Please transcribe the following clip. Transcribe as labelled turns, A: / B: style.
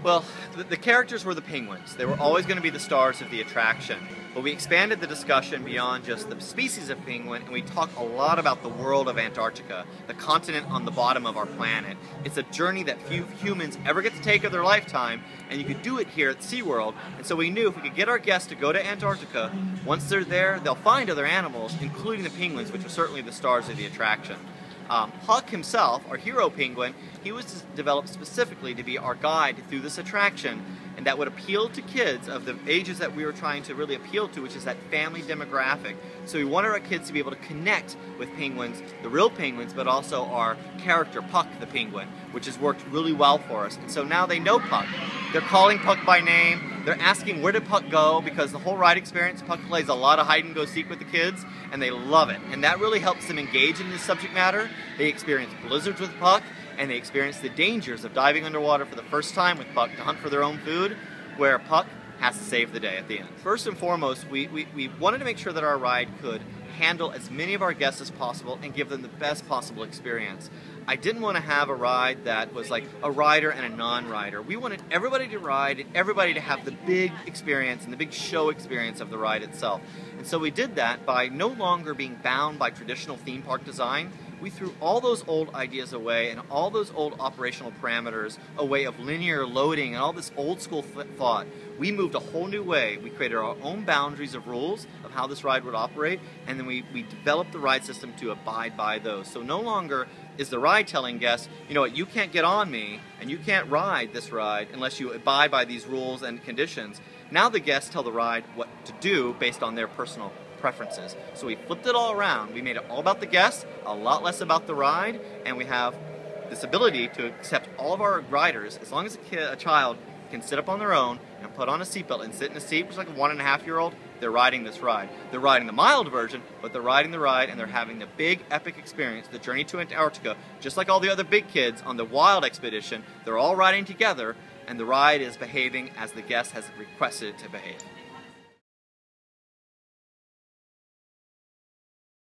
A: Well, the characters were the penguins. They were always going to be the stars of the attraction. But we expanded the discussion beyond just the species of penguin, and we talk a lot about the world of Antarctica, the continent on the bottom of our planet. It's a journey that few humans ever get to take of their lifetime, and you could do it here at SeaWorld. And so we knew if we could get our guests to go to Antarctica, once they're there, they'll find other animals, including the penguins, which are certainly the stars of the attraction. Huck himself, our hero penguin, he was developed specifically to be our guide through this attraction, and that would appeal to kids of the ages that we were trying to really appeal to, which is that family demographic. So we wanted our kids to be able to connect with penguins, the real penguins, but also our character, Puck the penguin, which has worked really well for us. And so now they know Puck. They're calling Puck by name. They're asking where did Puck go, because the whole ride experience, Puck plays a lot of hide and go seek with the kids, and they love it. And that really helps them engage in this subject matter. They experience blizzards with Puck, and they experience the dangers of diving underwater for the first time with Puck to hunt for their own food, where Puck has to save the day at the end. First and foremost, we wanted to make sure that our ride could handle as many of our guests as possible and give them the best possible experience. I didn't want to have a ride that was like a rider and a non-rider. We wanted everybody to ride and everybody to have the big experience and the big show experience of the ride itself. And so we did that by no longer being bound by traditional theme park design. We threw all those old ideas away and all those old operational parameters away of linear loading and all this old school thought. We moved a whole new way. We created our own boundaries of rules of how this ride would operate, and then we developed the ride system to abide by those. So no longer is the ride telling guests, you know what, you can't get on me and you can't ride this ride unless you abide by these rules and conditions. Now the guests tell the ride what to do based on their personal preferences. So we flipped it all around. We made it all about the guests, a lot less about the ride, and we have this ability to accept all of our riders as long as a child can sit up on their own and put on a seatbelt and sit in a seat, which is like a 1.5-year-old, they're riding this ride. They're riding the mild version, but they're riding the ride and they're having the big epic experience, the journey to Antarctica, just like all the other big kids on the wild expedition. They're all riding together, and the ride is behaving as the guest has requested it to behave.